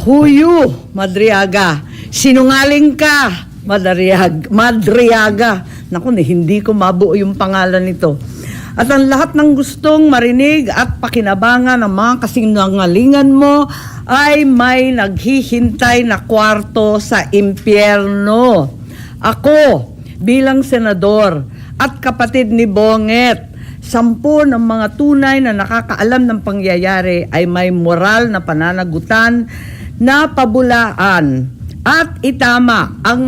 Huyu, Madriaga. Sinungaling ka, Madriaga. Naku, hindi ko mabuo yung pangalan nito. At ang lahat ng gustong marinig at pakinabangan ng mga kasinungalingan mo ay may naghihintay na kwarto sa impyerno. Ako, bilang senador at kapatid ni Bonget, 10 ng mga tunay na nakakaalam ng pangyayari ay may moral na pananagutan na pabulaan at itama ang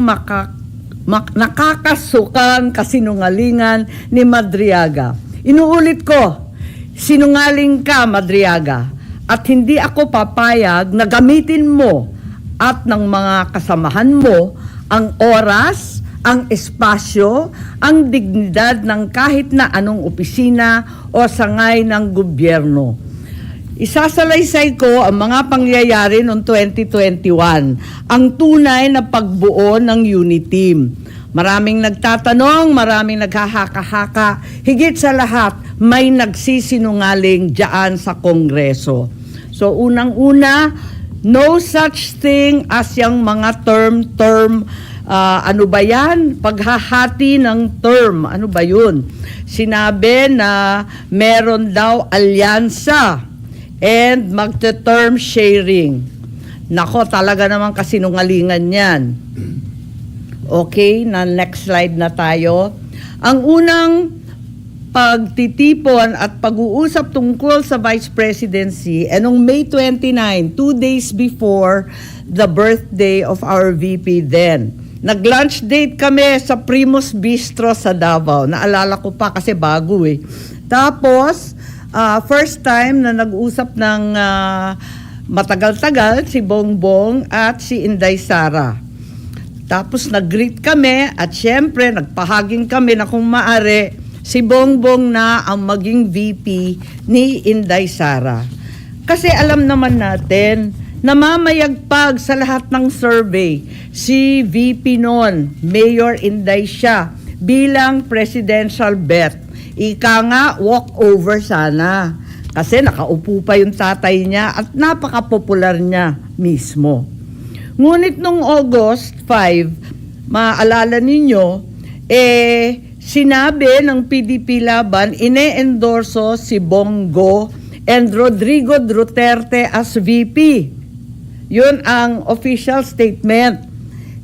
nakakasukang kasinungalingan ni Madriaga. Inuulit ko, sinungaling ka, Madriaga, at hindi ako papayag na gamitin mo at ng mga kasamahan mo ang oras, ang espasyo, ang dignidad ng kahit na anong opisina o sangay ng gobyerno. Isasalaysay ko ang mga pangyayari noong 2021, ang tunay na pagbuo ng Uniteam. Maraming nagtatanong, maraming naghahaka-haka, higit sa lahat, may nagsisinungaling diyan sa Kongreso. So unang-una, no such thing as yung mga term, ano ba yan? Paghahati ng term. Ano ba yun? Sinabi na meron daw alyansa and magte-term sharing. Nako, talaga naman kasinungalingan yan. Okay, na next slide na tayo. Ang unang pagtitipon at pag-uusap tungkol sa Vice Presidency noong May 29, 2 days before the birthday of our VP then. Nag-lunch date kami sa Primus Bistro sa Davao. Naalala ko pa kasi bago eh. Tapos, first time na nag-usap ng matagal-tagal si Bongbong at si Inday Sara. Tapos nag-greet kami at syempre nagpahaging kami na kung maari si Bongbong na ang maging VP ni Inday Sara. Kasi alam naman natin, namamayagpag sa lahat ng survey si VP noon, Mayor Inday siya, bilang presidential bet. Ika nga, walkover sana. Kasi nakaupo pa yung tatay niya at napaka-popular niya mismo. Ngunit nung August 5, maalala ninyo, sinabi ng PDP Laban, ine-endorso si Bongo and Rodrigo Duterte as VP. Yun ang official statement.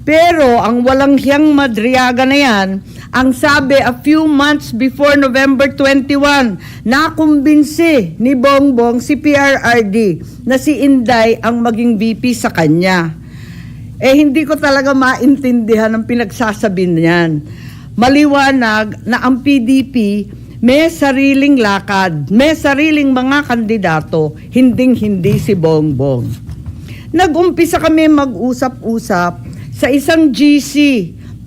Pero ang walang hiyang Madriaga na yan, ang sabi a few months before November 21, nakumbinsi ni Bongbong si PRRD na si Inday ang maging VP sa kanya. Hindi ko talaga maintindihan ang pinagsasabi niyan. Maliwanag na ang PDP may sariling lakad, may sariling mga kandidato, hinding-hindi si Bongbong. Nag-umpisa kami mag-usap-usap sa isang GC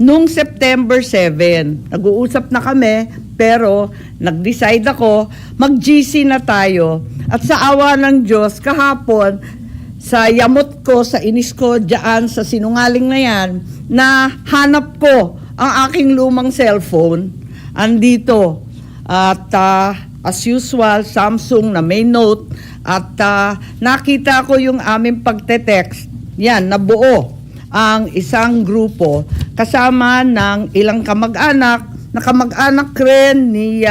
noong September 7. Nag-uusap na kami pero nag-decide ako mag-GC na tayo. At sa awa ng Diyos, kahapon, sa yamot ko, sa inis ko, dyan sa sinungaling na yan, na hanap ko ang aking lumang cellphone. Andito. At as usual, Samsung na may note. At nakita ko yung aming pagte-text. Yan, nabuo ang isang grupo kasama ng ilang kamag-anak na kamag-anak rin ni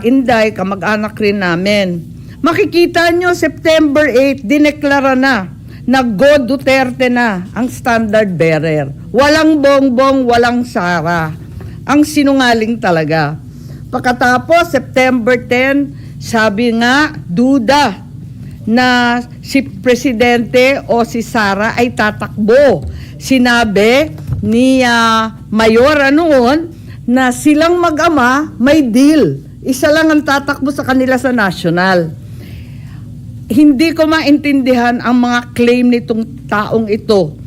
Inday, kamag-anak rin namin. Makikita nyo, September 8, dineklara na Go Duterte na ang standard bearer. Walang Bongbong, walang Sara. Ang sinungaling talaga. Pagkatapos, September 10, sabi nga, duda na si Presidente o si Sara ay tatakbo. Sinabi ni Mayora noon na silang mag-ama may deal. Isa lang ang tatakbo sa kanila sa national. Hindi ko maintindihan ang mga claim nitong taong ito.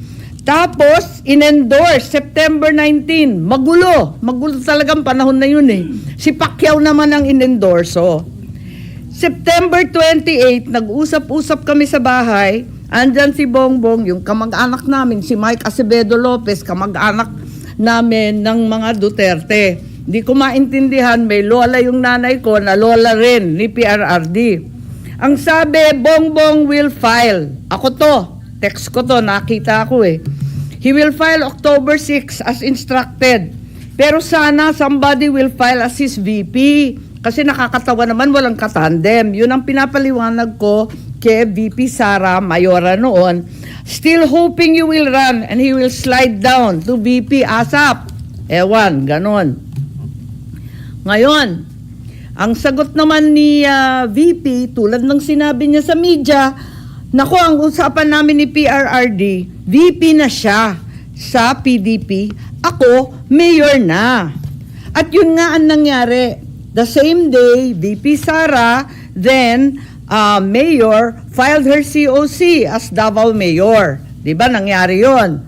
Tapos, in-endorse, September 19, magulo talagang panahon na yun eh. Si Pacquiao naman ang in-endorso. September 28, nag-usap-usap kami sa bahay, andyan si Bongbong, yung kamag-anak namin, si Mike Acevedo Lopez, kamag-anak namin ng mga Duterte. Hindi ko maintindihan, may lola yung nanay ko na lola rin ni PRRD. Ang sabi, Bongbong will file. Ako to, text ko to, nakita ko eh. He will file October 6 as instructed. Pero sana somebody will file as his VP. Kasi nakakatawa naman, walang katandem. Yun ang pinapaliwanag ko kay VP Sara Mayora noon. Still hoping you will run and he will slide down to VP ASAP. Ewan, ganon. Ngayon, ang sagot naman ni VP, tulad ng sinabi niya sa media, naku, ang usapan namin ni PRRD, VP na siya sa PDP, ako, mayor na. At yun nga ang nangyari. The same day, VP Sara, then mayor, filed her COC as Davao Mayor. Diba, nangyari yon.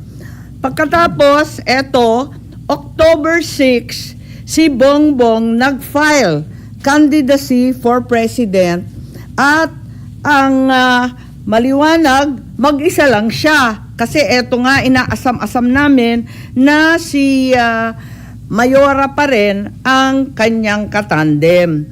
Pagkatapos, eto, October 6, si Bongbong nag-file candidacy for president at ang maliwanag, mag-isa lang siya. Kasi eto nga, inaasam-asam namin na si Mayora pa rin ang kanyang katandem.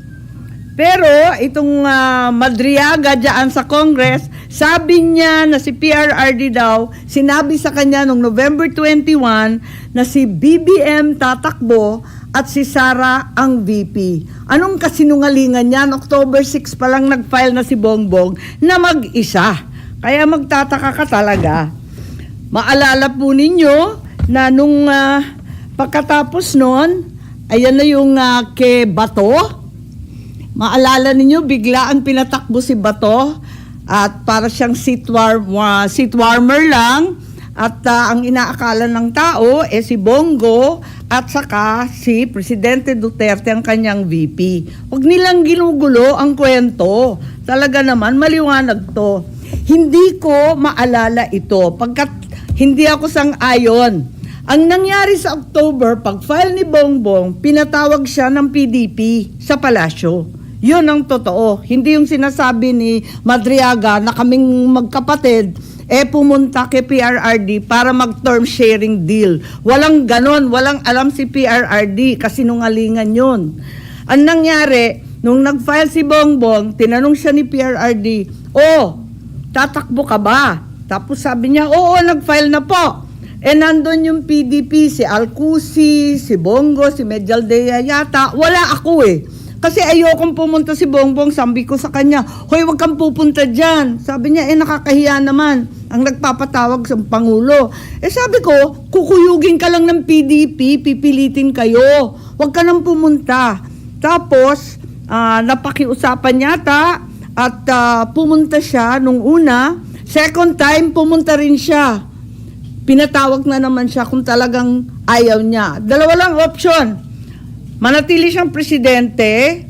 Pero itong Madriaga dyan sa Congress, sabi niya na si PRRD daw, sinabi sa kanya noong November 21 na si BBM tatakbo at si Sara ang VP. Anong kasinungalingan yan? October 6 pa lang nag-file na si Bongbong na mag-isa. Kaya magtataka ka talaga. Maalala po ninyo na nung pagkatapos nun, ayan na yung kay Bato. Maalala ninyo, bigla ang pinatakbo si Bato at para siyang seat warmer lang. At ang inaakala ng tao si Bongo at saka si Presidente Duterte ang kanyang VP. Huwag nilang ginugulo ang kwento. Talaga naman, maliwanag to. Hindi ko maalala ito pagkat hindi ako sang-ayon. Ang nangyari sa October, pag-file ni Bongbong, pinatawag siya ng PDP sa palasyo. Yun ang totoo. Hindi yung sinasabi ni Madriaga na kaming magkapatid pumunta kay PRRD para mag-term sharing deal. Walang ganon, walang alam si PRRD kasi nungalingan yun. Ang nangyari, nung nag-file si Bongbong, tinanong siya ni PRRD, tatakbo ka ba? Tapos sabi niya, oo, nag-file na po. Nandun yung PDP, si Alcusi, si Bongo, si Medialdea yata, wala ako Kasi ayokong pumunta si Bongbong, sabi ko sa kanya, hoy, wag kang pupunta dyan. Sabi niya, nakakahiya naman ang nagpapatawag sa Pangulo. Sabi ko, kukuyugin ka lang ng PDP, pipilitin kayo. Wag ka nang pumunta. Tapos, napakiusapan yata at pumunta siya nung una. Second time, pumunta rin siya. Pinatawag na naman siya kung talagang ayaw niya. Dalawa lang option. Manatili siyang presidente,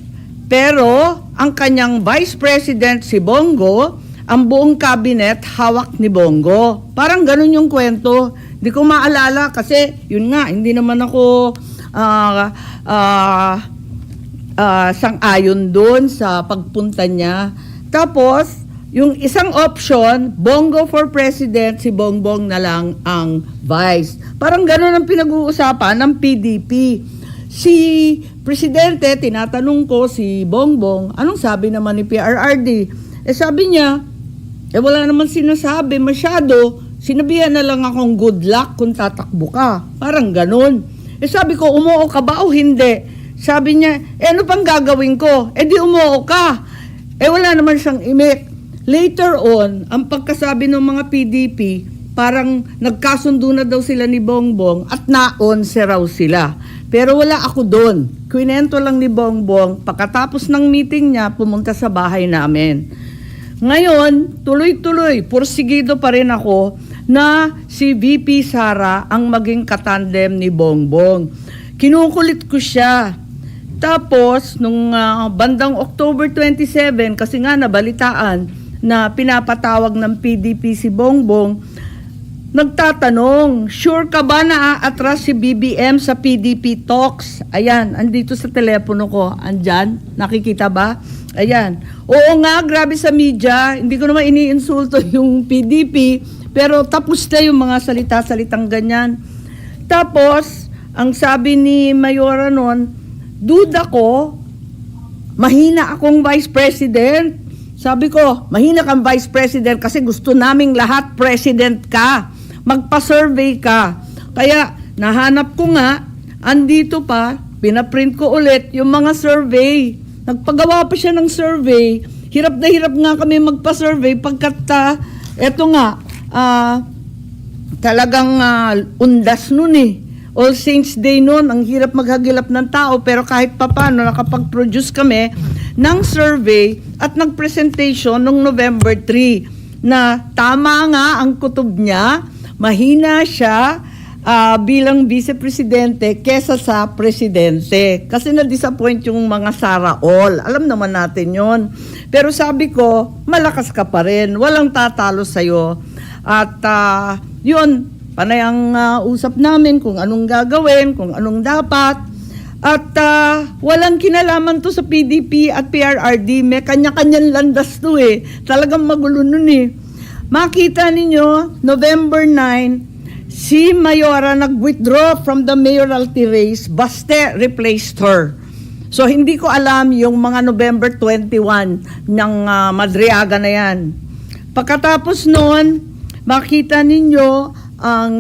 pero ang kanyang vice president si Bongo, ang buong cabinet hawak ni Bongo. Parang ganun yung kwento. Hindi ko maalala kasi yun nga, hindi naman ako sang-ayon doon sa pagpunta niya. Tapos, yung isang option, Bongo for president, si Bongbong na lang ang vice. Parang ganun ang pinag-uusapan ng PDP. Si Presidente, tinatanong ko si Bongbong, anong sabi naman ni PRRD? Sabi niya, wala naman sinasabi masyado, sinabihan na lang akong good luck kung tatakbo ka. Parang ganun. Sabi ko, umuo ka ba o hindi? Sabi niya, ano pang gagawin ko? Di umuo ka. Wala naman siyang imik. Later on, ang pagkasabi ng mga PDP, parang nagkasundo na daw sila ni Bongbong at naonse raw sila. Pero wala ako doon. Kwinento lang ni Bongbong, pagkatapos ng meeting niya, pumunta sa bahay namin. Ngayon, tuloy-tuloy, pursigido pa rin ako na si VP Sara ang maging katandem ni Bongbong. Kinukulit ko siya. Tapos, nung bandang October 27, kasi nga nabalitaan na pinapatawag ng PDP si Bongbong, nagtatanong, sure ka ba na aatras si BBM sa PDP talks? Ayan, andito sa telepono ko. Andyan, nakikita ba? Ayan. Oo nga, grabe sa media. Hindi ko naman iniinsulto yung PDP, pero tapos na yung mga salita-salitang ganyan. Tapos, ang sabi ni Mayora noon, duda ko, mahina akong vice president. Sabi ko, mahina kang Vice President kasi gusto naming lahat President ka. Magpa-survey ka. Kaya nahanap ko nga, andito pa, pinaprint ko ulit yung mga survey. Nagpagawa pa siya ng survey. Hirap na hirap nga kami magpa-survey pagkat eto nga, talagang undas nun eh. All Saints Day noon, ang hirap maghagilap ng tao, pero kahit papano nakapag-produce kami ng survey at nag-presentation noong November 3 na tama nga ang kutob niya, mahina siya bilang vice-presidente kesa sa presidente. Kasi na-disappoint yung mga Sara All. Alam naman natin yon. Pero sabi ko, malakas ka pa rin. Walang tatalo sa'yo. At yun, panay ang usap namin kung anong gagawin, kung anong dapat. At walang kinalaman to sa PDP at PRRD. May kanya-kanyang landas to eh. Talagang magulo nun eh. Makita ninyo, November 9, si Mayora nag-withdraw from the mayoralty race, Baste replaced her. So hindi ko alam yung mga November 21 ng Madriaga na yan. Pagkatapos noon, makita ninyo ang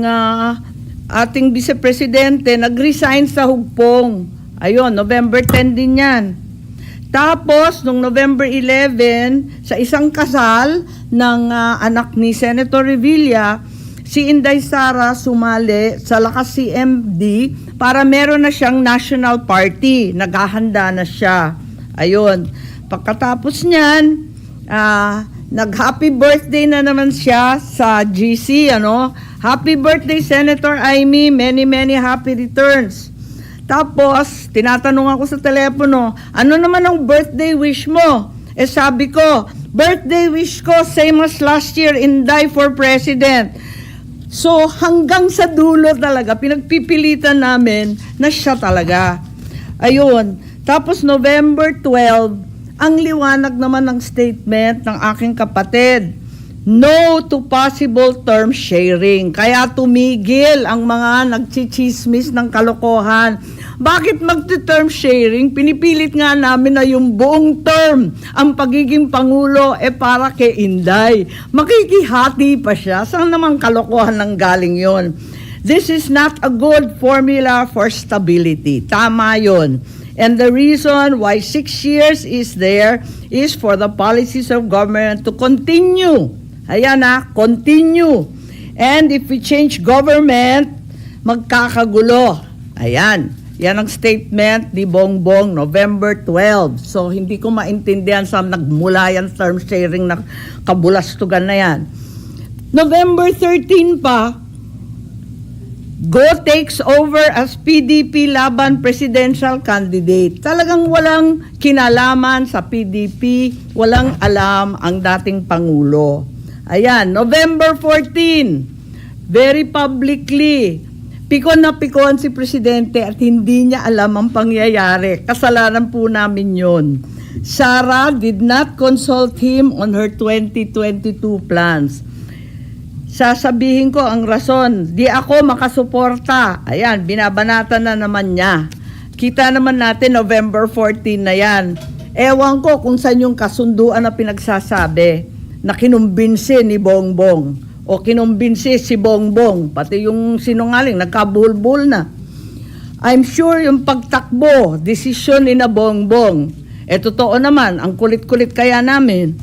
ating vice-presidente nag-resign sa Hugpong. Ayun, November 10 din yan. Tapos, noong November 11, sa isang kasal ng anak ni Senator Revilla, si Inday Sara sumali sa Lakas CMD para meron na siyang national party. Naghahanda na siya. Ayun. Pagkatapos niyan, nag-happy birthday na naman siya sa GC, ano? Happy birthday, Senator Amy. Many, many happy returns. Tapos, tinatanong ako sa telepono, ano naman ang birthday wish mo? Eh sabi ko, birthday wish ko same as last year, Inday for President. So, hanggang sa dulo talaga, pinagpipilitan namin na siya talaga. Ayun. Tapos, November 12, ang liwanag naman ng statement ng aking kapatid, no to possible term sharing. Kaya tumigil ang mga nagchichismis ng kalokohan. Bakit magti-term sharing? Pinipilit nga namin na yung buong term, ang pagiging Pangulo, para kay Inday. Makikihati pa siya. Saan naman kalokohan ng galing yon? This is not a good formula for stability. Tama yon. And the reason why 6 years is there is for the policies of government to continue. Ayan continue. And if we change government, magkakagulo. Ayan. Yan ang statement ni Bongbong November 12. So, hindi ko maintindihan saan nagmula yan term sharing na kabulastugan na yan. November 13 pa, Go takes over as PDP laban presidential candidate. Talagang walang kinalaman sa PDP, walang alam ang dating Pangulo. Ayan, November 14, very publicly, pikon na pikon si Presidente at hindi niya alam ang pangyayari. Kasalanan po namin yon. Sara did not consult him on her 2022 plans. Sasabihin ko ang rason, di ako makasuporta. Ayan, binabanatan na naman niya. Kita naman natin November 14 na yan. Ewan ko kung saan yung kasunduan na pinagsasabi na kinumbinsi ni Bongbong o kinumbinsi si Bongbong, pati yung sinungaling, nagkabulbul na. I'm sure yung pagtakbo, desisyon ni na Bongbong. Totoo naman, ang kulit-kulit kaya namin.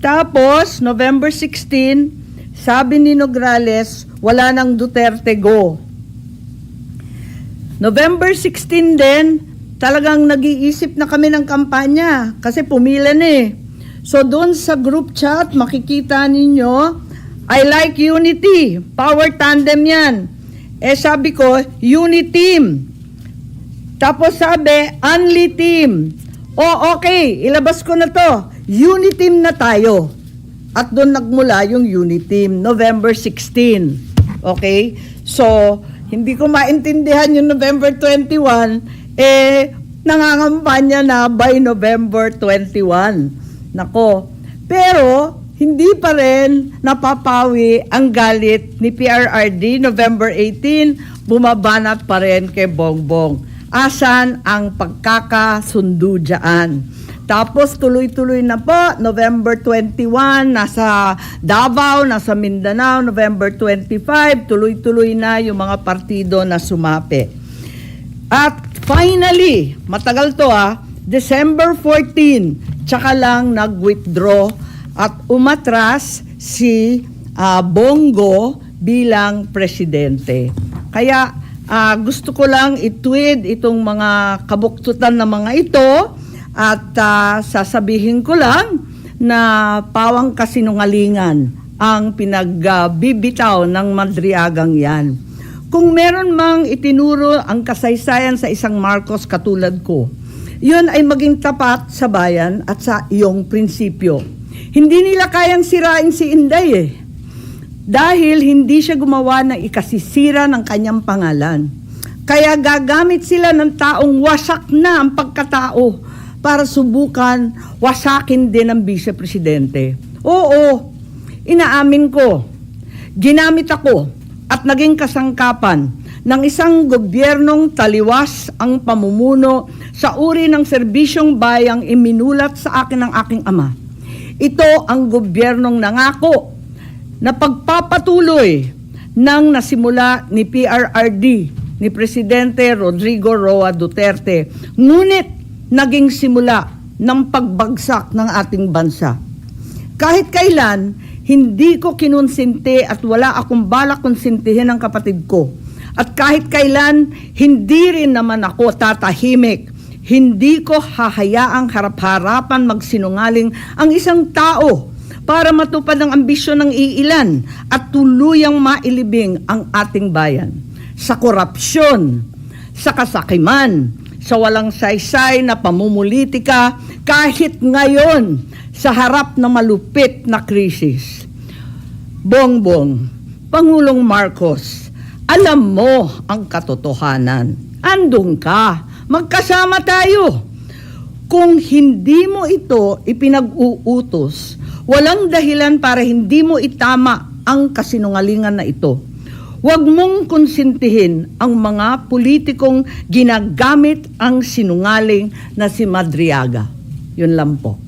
Tapos, November 16, sabi ni Nograles, wala nang Duterte go. November 16 din, talagang nag-iisip na kami ng kampanya kasi pumila na eh. So doon sa group chat, makikita ninyo, I like unity, power tandem yan. Sabi ko, uniteam. Tapos sabi, only team. Okay, ilabas ko na to. Uniteam na tayo. At doon nagmula yung Uniteam, November 16. Okay? So, hindi ko maintindihan yung November 21, nangangampanya na by November 21. Nako. Pero, hindi pa rin napapawi ang galit ni PRRD, November 18, bumabanat pa rin kay Bongbong. Asan ang pagkakasundo dyan? Tapos tuloy-tuloy na po, November 21, nasa Davao, nasa Mindanao, November 25, tuloy-tuloy na yung mga partido na sumapi. At finally, matagal to December 14, tsaka lang nag-withdraw at umatras si Bongo bilang presidente. Kaya gusto ko lang i-tweet itong mga kabuktutan na mga ito at sasabihin ko lang na pawang kasinungalingan ang pinagbibitaw ng Madriagang yan. Kung meron mang itinuro ang kasaysayan sa isang Marcos katulad ko, yun ay maging tapat sa bayan at sa iyong prinsipyo. Hindi nila kayang sirain si Inday dahil hindi siya gumawa ng ikasisira ng kanyang pangalan. Kaya gagamit sila ng taong wasak na ang pagkatao para subukan wasakin din ang vice-presidente. Oo, inaamin ko, ginamit ako at naging kasangkapan ng isang gobyernong taliwas ang pamumuno sa uri ng serbisyong bayang iminulat sa akin ng aking ama. Ito ang gobyernong nangako na pagpapatuloy ng nasimula ni PRRD, ni Presidente Rodrigo Roa Duterte, ngunit naging simula ng pagbagsak ng ating bansa. Kahit kailan, hindi ko kinonsinti at wala akong balak konsintihin ang kapatid ko. At kahit kailan, hindi rin naman ako tatahimik. Hindi ko hahayaang harap-harapan magsinungaling ang isang tao para matupad ang ambisyon ng iilan at tuluyang mailibing ang ating bayan. Sa korupsyon, sa kasakiman, sa walang saysay na pamumulitika kahit ngayon sa harap ng malupit na krisis. Bongbong, Pangulong Marcos, alam mo ang katotohanan. Andun ka, magkasama tayo. Kung hindi mo ito ipinag-uutos, walang dahilan para hindi mo itama ang kasinungalingan na ito. Huwag mong konsintihin ang mga politikong ginagamit ang sinungaling na si Madriaga. Yun lang po.